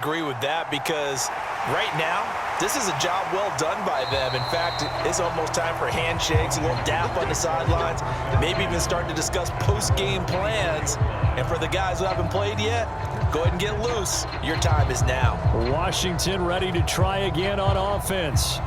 Agree with that because right now, this is a job well done by them. In fact, it's almost time for handshakes, a little dap on the sidelines, maybe even start to discuss post-game plans. And for the guys who haven't played yet, go ahead and get loose. Your time is now. Washington ready to try again on offense.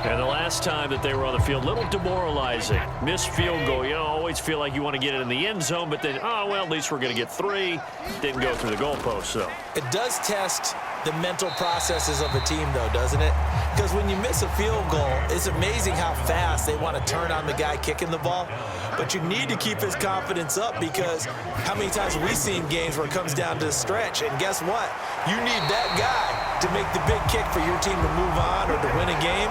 And the last time that they were on the field, a little demoralizing. Missed field goal. You know, always feel like you want to get it in the end zone, but then, oh, well, at least we're going to get 3. Didn't go through the goalpost, though. It does test the mental processes of a team, though, doesn't it? Because when you miss a field goal, it's amazing how fast they want to turn on the guy kicking the ball. But you need to keep his confidence up because how many times have we seen games where it comes down to the stretch? And guess what? You need that guy to make the big kick for your team to move on or to win a game.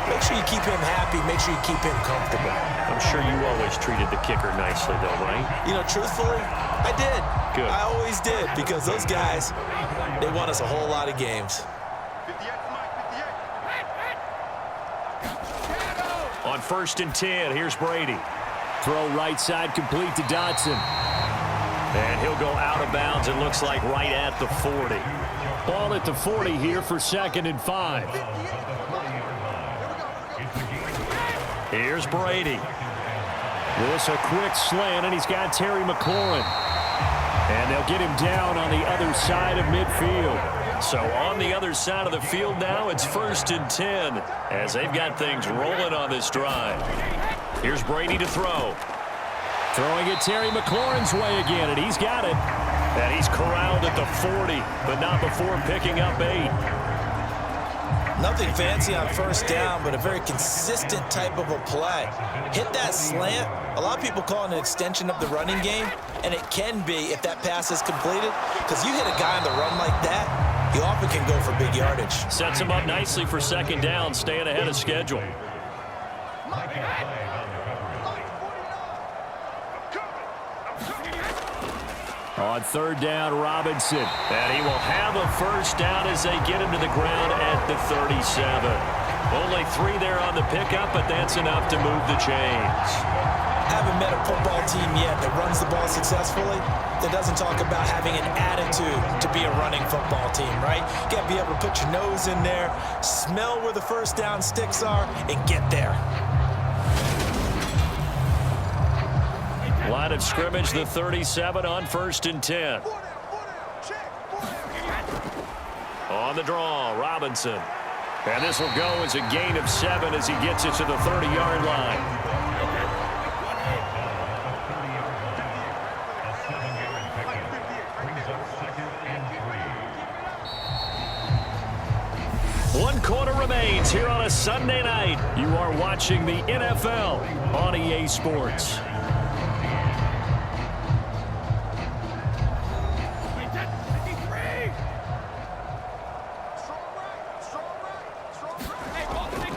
Make sure you keep him happy. Make sure you keep him comfortable. I'm sure you always treated the kicker nicely, though, right? You know, truthfully, I did. Good. I always did because those guys, they won us a whole lot of games. On 1st and 10, here's Brady. Throw right side complete to Dotson. And he'll go out of bounds, it looks like right at the 40. Ball at the 40 here for 2nd and 5. Here's Brady. This a quick slant, and he's got Terry McLaurin. And they'll get him down on the other side of midfield. So on the other side of the field now, it's 1st and 10 as they've got things rolling on this drive. Here's Brady to throw. Throwing it Terry McLaurin's way again, and he's got it. And he's corralled at the 40, but not before picking up 8. Nothing fancy on 1st down, but a very consistent type of a play. Hit that slant. A lot of people call it an extension of the running game, and it can be if that pass is completed, because you hit a guy on the run like that, he often can go for big yardage. Sets him up nicely for 2nd down, staying ahead of schedule. On 3rd down, Robinson. And he will have a 1st down as they get him to the ground at the 37. Only 3 there on the pickup, but that's enough to move the chains. Haven't met a football team yet that runs the ball successfully, that doesn't talk about having an attitude to be a running football team, right? You got to be able to put your nose in there, smell where the 1st down sticks are, and get there. Line of scrimmage, the 37 on 1st and 10. On the draw, Robinson. And this will go as a gain of 7 as he gets it to the 30-yard line. One quarter remains here on a Sunday night. You are watching the NFL on EA Sports.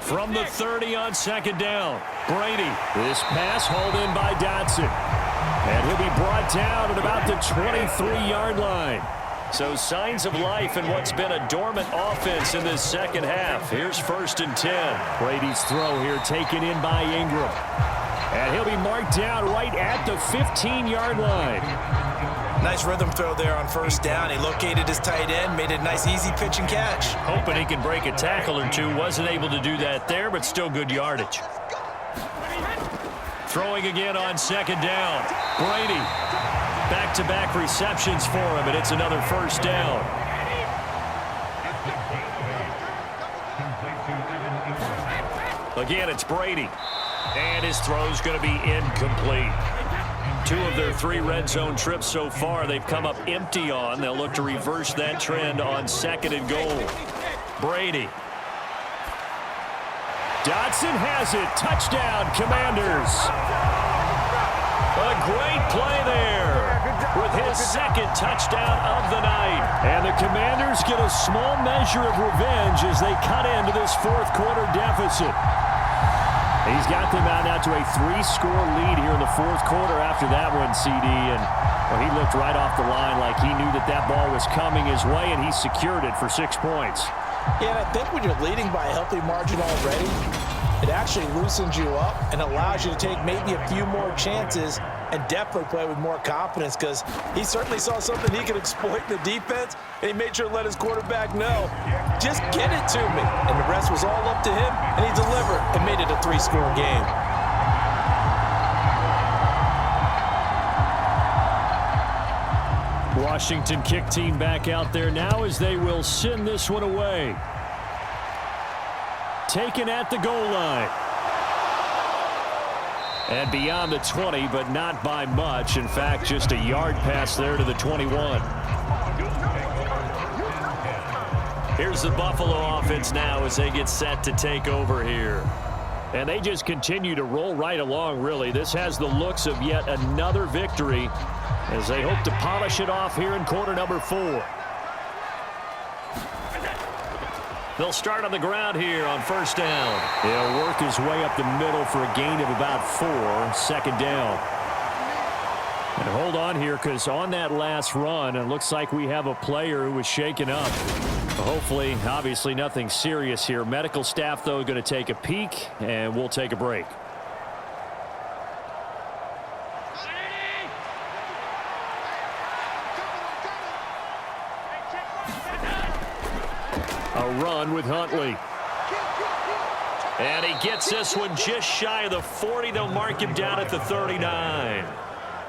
From the 30 on 2nd down, Brady. This pass hauled in by Dotson. And he'll be brought down at about the 23-yard line. So signs of life in what's been a dormant offense in this 2nd half. Here's 1st and 10. Brady's throw here taken in by Ingram. And he'll be marked down right at the 15-yard line. Nice rhythm throw there on 1st down. He located his tight end, made it a nice easy pitch and catch. Hoping he can break a tackle or two. Wasn't able to do that there, but still good yardage. Throwing again on 2nd down. Brady. Back-to-back receptions for him, and it's another 1st down. Again, it's Brady. And his throw's going to be incomplete. 2 of their 3 red zone trips so far they've come up empty on. They'll look to reverse that trend on 2nd and goal. Brady. Dotson has it. Touchdown, Commanders. A great play there with his 2nd touchdown of the night. And the Commanders get a small measure of revenge as they cut into this 4th quarter deficit. He's got them out now to a 3-score lead here in the 4th quarter after that one, CD. And well, he looked right off the line like he knew that that ball was coming his way, and he secured it for 6 points. Yeah, and I think when you're leading by a healthy margin already, it actually loosens you up and allows you to take maybe a few more chances and definitely play with more confidence because he certainly saw something he could exploit in the defense, and he made sure to let his quarterback know, just get it to me. And the rest was all up to him, and he delivered and made it a 3-score game. Washington kick team back out there now as they will send this one away. Taken at the goal line. And beyond the 20, but not by much. In fact, just a yard pass there to the 21. Here's the Buffalo offense now as they get set to take over here. And they just continue to roll right along, really. This has the looks of yet another victory as they hope to polish it off here in quarter number 4. They'll start on the ground here on first down. He'll work his way up the middle for a gain of about 4, second down. And hold on here because on that last run, it looks like we have a player who was shaken up. Hopefully, obviously nothing serious here. Medical staff, though, going to take a peek, and we'll take a break. A run with Huntley. And he gets this one just shy of the 40. They'll mark him down at the 39.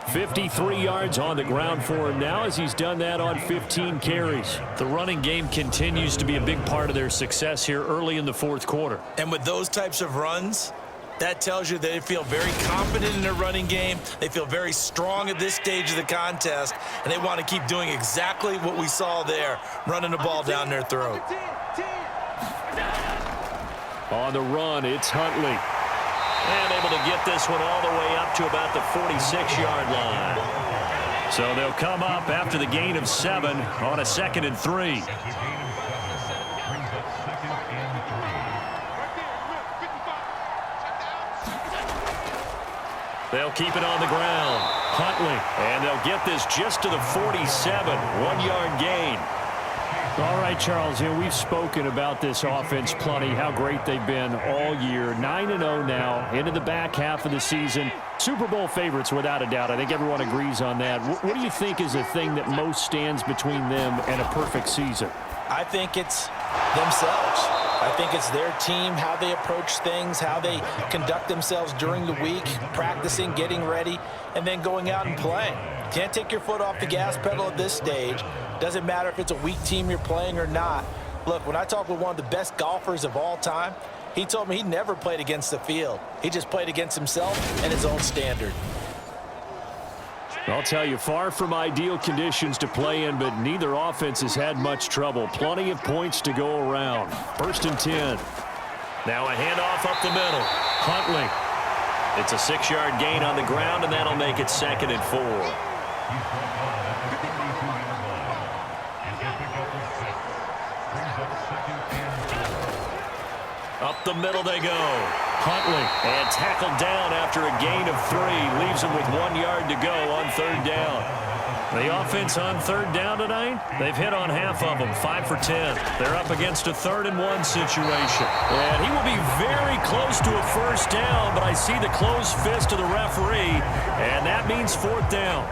53 yards on the ground for him now as he's done that on 15 carries. The running game continues to be a big part of their success here early in the fourth quarter. And with those types of runs, that tells you they feel very confident in their running game. They feel very strong at this stage of the contest, and they want to keep doing exactly what we saw there, running the ball down their throat. On the run, it's Huntley. And able to get this one all the way up to about the 46-yard line. So they'll come up after the gain of 7 on a 2nd and 3. They'll keep it on the ground. Huntley. And they'll get this just to the 47. 1-yard gain. All right, Charles, we've spoken about this offense plenty, how great they've been all year. 9-0 now, into the back half of the season. Super Bowl favorites, without a doubt. I think everyone agrees on that. What do you think is the thing that most stands between them and a perfect season? I think it's themselves. I think it's their team, how they approach things, how they conduct themselves during the week, practicing, getting ready, and then going out and playing. Can't take your foot off the gas pedal at this stage. Doesn't matter if it's a weak team you're playing or not. Look, when I talked with one of the best golfers of all time, he told me he never played against the field. He just played against himself and his own standard. I'll tell you, far from ideal conditions to play in, but neither offense has had much trouble. Plenty of points to go around. 1st and 10. Now a handoff up the middle. Huntley. It's a 6-yard gain on the ground, and that'll make it 2nd and 4. Up the middle they go. Huntley. And tackled down after a gain of 3. Leaves him with 1 yard to go on 3rd down. The offense on 3rd down tonight, they've hit on half of them, 5 for 10. They're up against a 3rd and 1 situation. And he will be very close to a 1st down, but I see the closed fist of the referee, and that means 4th down.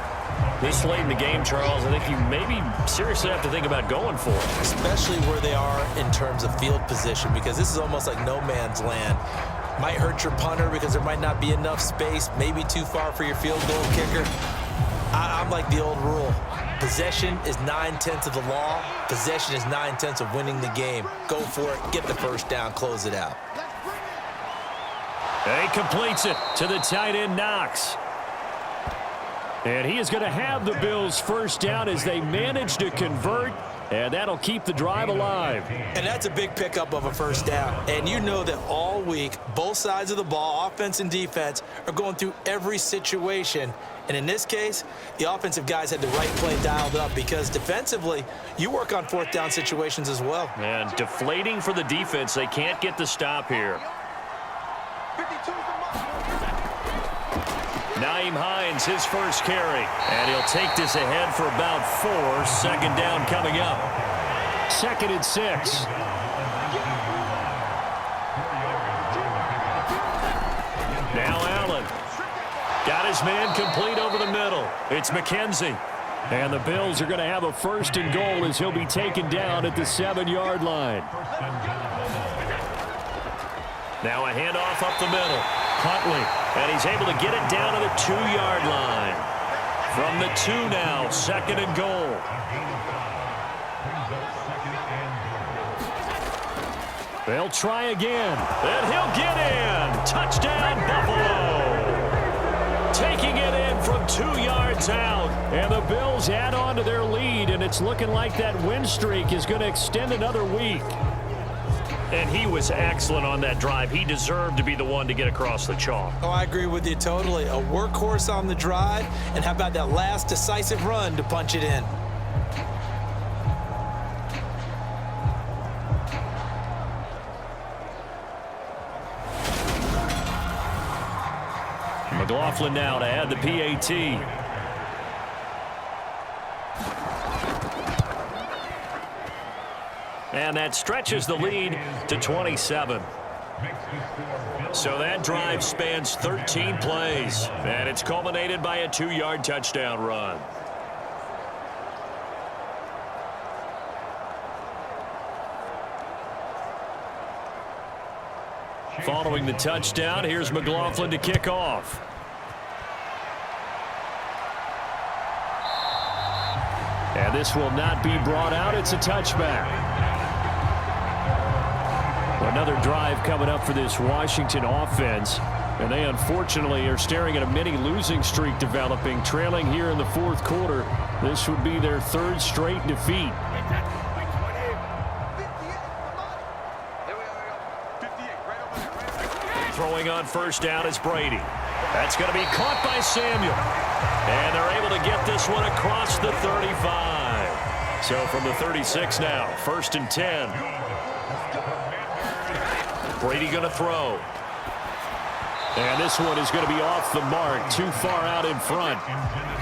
This late in the game, Charles, I think you maybe seriously have to think about going for it. Especially where they are in terms of field position, because this is almost like no man's land. Might hurt your punter because there might not be enough space, maybe too far for your field goal kicker. I'm like the old rule. Possession is 9/10 of the law. Possession is 9/10 of winning the game. Go for it. Get the 1st down. Close it out. And he completes it to the tight end, Knox. And he is going to have the Bills' 1st down as they manage to convert, and that'll keep the drive alive. And that's a big pickup of a 1st down. And you know that all week, both sides of the ball, offense and defense, are going through every situation. And in this case, the offensive guys had the right play dialed up because defensively, you work on 4th down situations as well. And deflating for the defense. They can't get the stop here. Nyheim Hines, his 1st carry. And he'll take this ahead for about 4. 2nd down coming up. 2nd and 6. Now Allen. Got his man complete over the middle. It's McKenzie. And the Bills are going to have a first and goal as he'll be taken down at the 7-yard line. Now a handoff up the middle. Huntley, and he's able to get it down to the 2-yard line. From the 2 now, second and goal. They'll try again, and he'll get in. Touchdown, Buffalo. Taking it in from 2 yards out. And the Bills add on to their lead, and it's looking like that win streak is going to extend another week. And he was excellent on that drive. He deserved to be the one to get across the chalk. Oh, I agree with you totally. A workhorse on the drive, and how about that last decisive run to punch it in? McLaughlin now to add the PAT. And that stretches the lead to 27. So that drive spans 13 plays. And it's culminated by a 2-yard touchdown run. Following the touchdown, here's McLaughlin to kick off. And this will not be brought out. It's a touchback. Another drive coming up for this Washington offense. And they unfortunately are staring at a mini losing streak developing, trailing here in the 4th quarter. This would be their 3rd straight defeat. Throwing on first down is Brady. That's going to be caught by Samuel. And they're able to get this one across the 35. So from the 36 now, 1st and 10. Brady going to throw. And this one is going to be off the mark, too far out in front.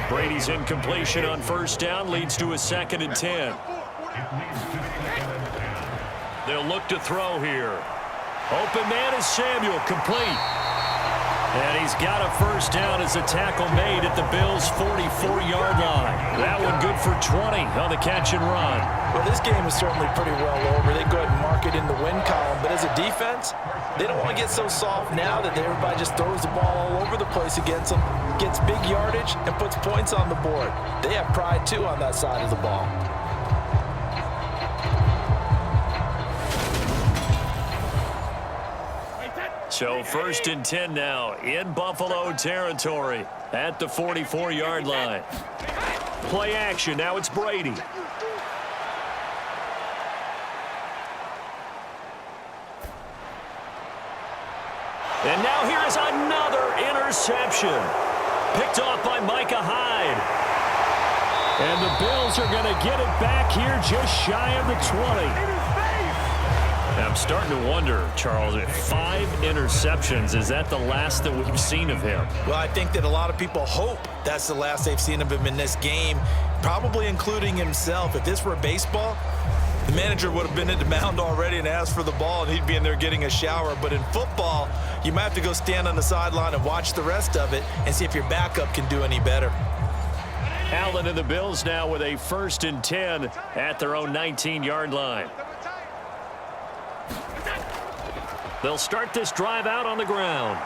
Brady's incompletion on first down leads to a 2nd and 10. They'll look to throw here. Open man is Samuel, complete. And he's got a first down as a tackle made at the Bills' 44-yard line. That one good for 20 on the catch and run. Well, this game is certainly pretty well over. They go ahead and mark it in the win column. But as a defense, they don't want to get so soft now that everybody just throws the ball all over the place against them, gets big yardage, and puts points on the board. They have pride, too, on that side of the ball. So 1st and 10 now in Buffalo territory at the 44-yard line. Play action. Now it's Brady. And now here is another interception. Picked off by Micah Hyde. And the Bills are going to get it back here just shy of the 20. I'm starting to wonder, Charles, 5 interceptions, is that the last that we've seen of him? Well, I think that a lot of people hope that's the last they've seen of him in this game, probably including himself. If this were baseball, the manager would have been at the mound already and asked for the ball, and he'd be in there getting a shower. But in football, you might have to go stand on the sideline and watch the rest of it and see if your backup can do any better. Allen and the Bills now with a 1st and 10 at their own 19-yard line. They'll start this drive out on the ground.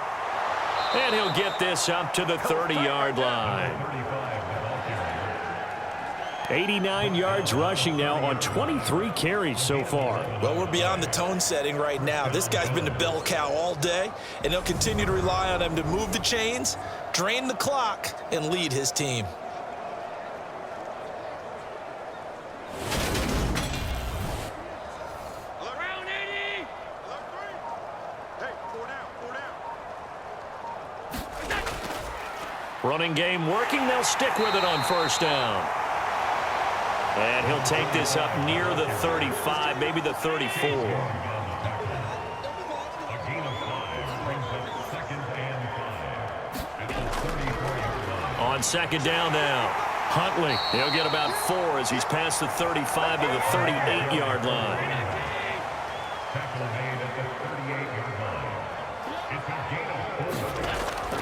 And he'll get this up to the 30-yard line. 89 yards rushing now on 23 carries so far. Well, we're beyond the tone setting right now. This guy's been the bell cow all day, and they'll continue to rely on him to move the chains, drain the clock, and lead his team. Running game working. They'll stick with it on first down. And he'll take this up near the 35, maybe the 34. On second down now. Huntley, he'll get about 4 as he's past the 35 to the 38-yard line.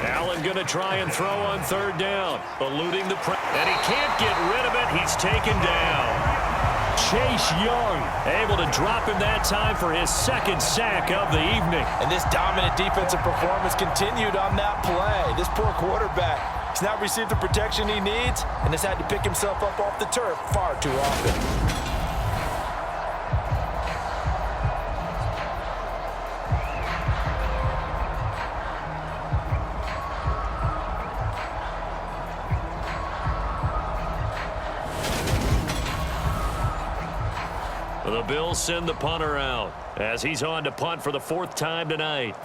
Allen going to try and throw on third down, eluding the press. And he can't get rid of it. He's taken down. Chase Young able to drop him that time for his second sack of the evening. And this dominant defensive performance continued on that play. This poor quarterback, he's not received the protection he needs and has had to pick himself up off the turf far too often. The Bills send the punter out as he's on to punt for the fourth time tonight.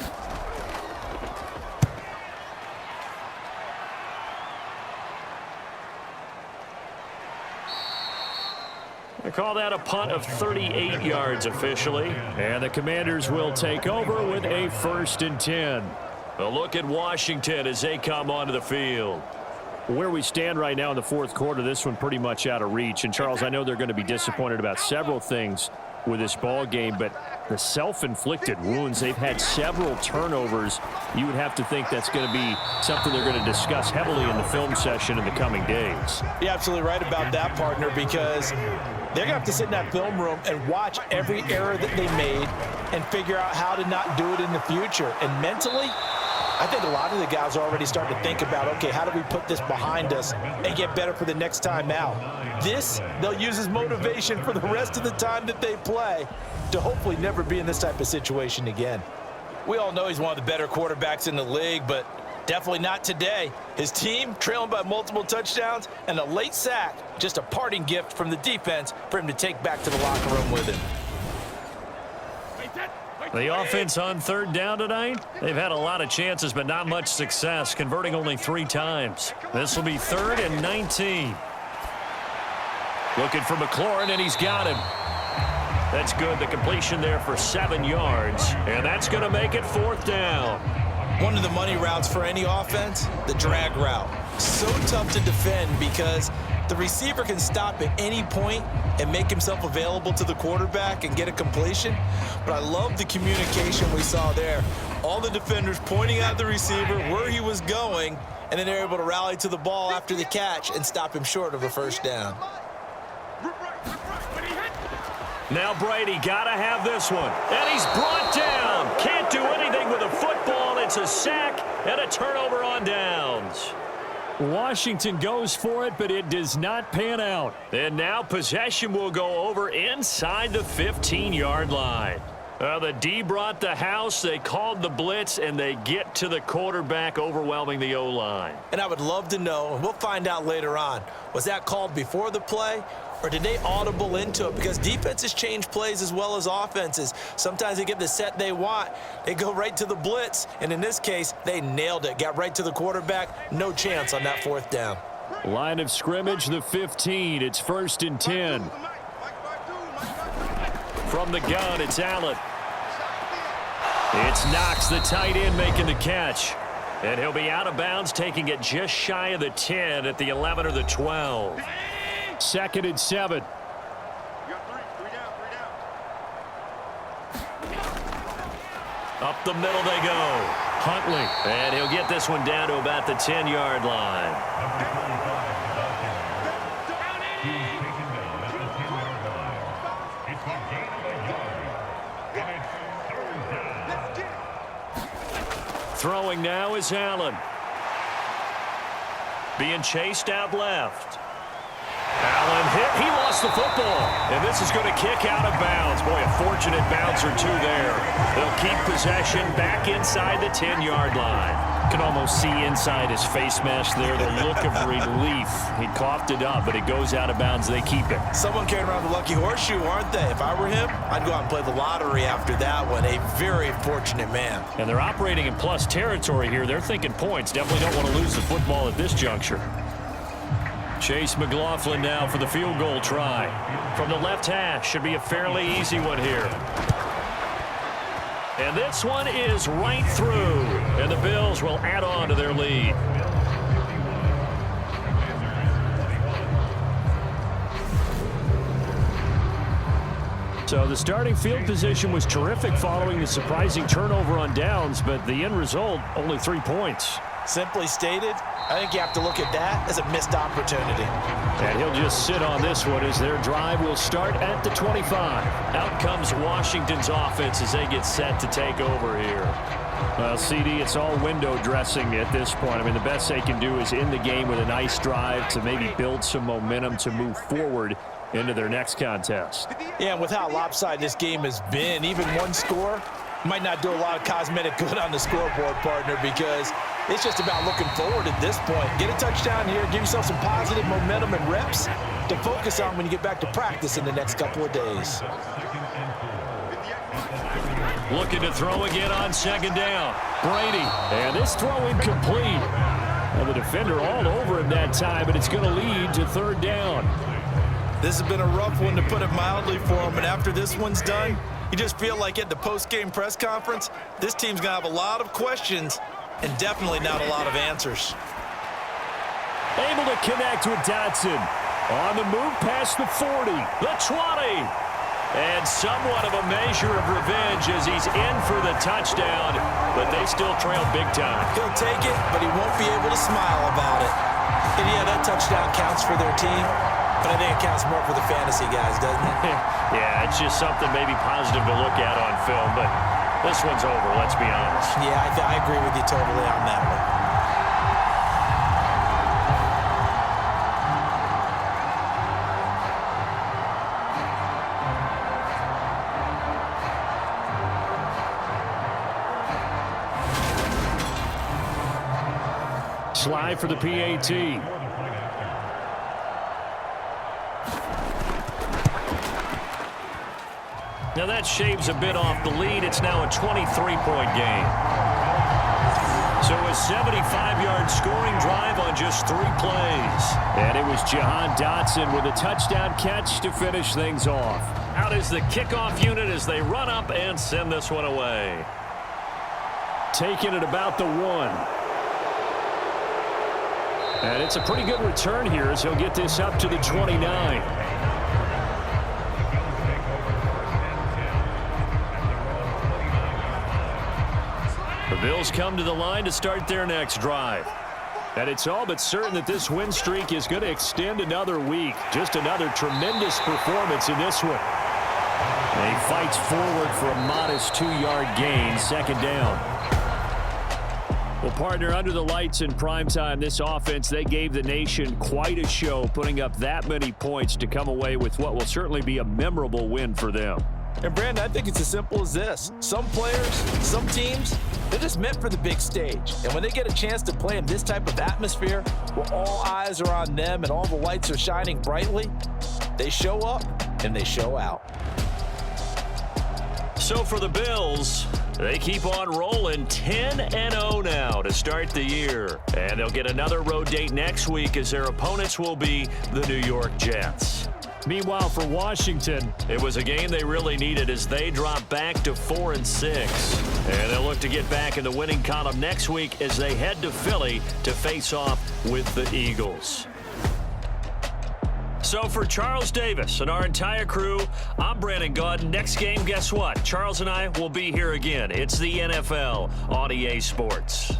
They call that a punt of 38 yards officially. And the Commanders will take over with a 1st and 10. A look at Washington as they come onto the field. Where we stand right now in the fourth quarter, this one pretty much out of reach. And, Charles, I know they're going to be disappointed about several things with this ball game, but the self-inflicted wounds, they've had several turnovers. You would have to think that's going to be something they're going to discuss heavily in the film session in the coming days. You're absolutely right about that, partner, because they're going to have to sit in that film room and watch every error that they made and figure out how to not do it in the future. And mentally, I think a lot of the guys are already starting to think about, okay, how do we put this behind us and get better for the next time out? This, they'll use as motivation for the rest of the time that they play to hopefully never be in this type of situation again. We all know he's one of the better quarterbacks in the league, but definitely not today. His team trailing by multiple touchdowns and a late sack, just a parting gift from the defense for him to take back to the locker room with him. The offense on third down tonight, they've had a lot of chances but not much success, converting only 3 times. This will be 3rd and 19. Looking for McLaurin, and he's got him. That's good. The completion there for 7 yards, and that's going to make it 4th down. One of the money routes for any offense, the drag route. So tough to defend because the receiver can stop at any point and make himself available to the quarterback and get a completion. But I love the communication we saw there. All the defenders pointing at the receiver where he was going, and then they're able to rally to the ball after the catch and stop him short of a 1st down. Now Brady got to have this one. And he's brought down. Can't do anything with a football. It's a sack and a turnover on downs. Washington goes for it, but it does not pan out. And now possession will go over inside the 15-yard line. The D brought the house. They called the blitz, and they get to the quarterback, overwhelming the O-line. And I would love to know, and we'll find out later on, was that called before the play, or did they audible into it? Because defenses change plays as well as offenses. Sometimes they get the set they want. They go right to the blitz, and in this case, they nailed it. Got right to the quarterback. No chance on that 4th down. Line of scrimmage, the 15. It's 1st and 10. From the gun, it's Allen. It's Knox, the tight end, making the catch. And he'll be out of bounds, taking it just shy of the 10 at the 11 or the 12. 2nd and 7. Up the middle they go. Huntley. And he'll get this one down to about the 10-yard line. Throwing now is Allen. Being chased out left. Allen hit. He lost the football. And this is going to kick out of bounds. Boy, a fortunate bounce or two there. They'll keep possession back inside the 10-yard line. Can almost see inside his face mask there the look of relief. He coughed it up, but it goes out of bounds. They keep it. Someone carrying around the lucky horseshoe, aren't they? If I were him, I'd go out and play the lottery after that one. A very fortunate man. And they're operating in plus territory here. They're thinking points. Definitely don't want to lose the football at this juncture. Chase McLaughlin now for the field goal try. From the left hash, should be a fairly easy one here. And this one is right through. And the Bills will add on to their lead. So the starting field position was terrific following the surprising turnover on downs, but the end result, only 3 points. Simply stated, I think you have to look at that as a missed opportunity. And he'll just sit on this one as their drive will start at the 25. Out comes Washington's offense as they get set to take over here. Well, CD, it's all window dressing at this point. I mean, the best they can do is end the game with a nice drive to maybe build some momentum to move forward into their next contest. Yeah, and with how lopsided this game has been, even one score might not do a lot of cosmetic good on the scoreboard, partner, because it's just about looking forward at this point. Get a touchdown here, give yourself some positive momentum and reps to focus on when you get back to practice in the next couple of days. Looking to throw again on second down. Brady, and this throw incomplete. And the defender all over him that time, but it's going to lead to third down. This has been a rough one, to put it mildly, for him, and after this one's done, you just feel like at the post-game press conference, this team's going to have a lot of questions and definitely not a lot of answers. Able to connect with Dotson. On the move past the 40, the 20. And somewhat of a measure of revenge as he's in for the touchdown, but they still trail big time. He'll take it, but he won't be able to smile about it. And yeah, that touchdown counts for their team, but I think it counts more for the fantasy guys, doesn't it? Yeah, it's just something maybe positive to look at on film, but this one's over, let's be honest. Yeah, I agree with you totally on that one. Slide for the PAT. Now that shaves a bit off the lead. It's now a 23-point game. So a 75-yard scoring drive on just 3 plays. And it was Jahan Dotson with a touchdown catch to finish things off. Out is the kickoff unit as they run up and send this one away. Taking it about the 1. And it's a pretty good return here as he'll get this up to the 29. The Bills come to the line to start their next drive. And it's all but certain that this win streak is going to extend another week. Just another tremendous performance in this one. And he fights forward for a modest 2-yard gain, second down. Well, partner, under the lights in primetime, this offense, they gave the nation quite a show, putting up that many points to come away with what will certainly be a memorable win for them. And, Brandon, I think it's as simple as this. Some players, some teams, they're just meant for the big stage. And when they get a chance to play in this type of atmosphere where all eyes are on them and all the lights are shining brightly, they show up and they show out. So for the Bills, they keep on rolling 10-0 now to start the year. And they'll get another road date next week as their opponents will be the New York Jets. Meanwhile, for Washington, it was a game they really needed as they drop back to 4-6. And they'll look to get back in the winning column next week as they head to Philly to face off with the Eagles. So for Charles Davis and our entire crew, I'm Brandon Gaudin. Next game, guess what? Charles and I will be here again. It's the NFL on EA Sports.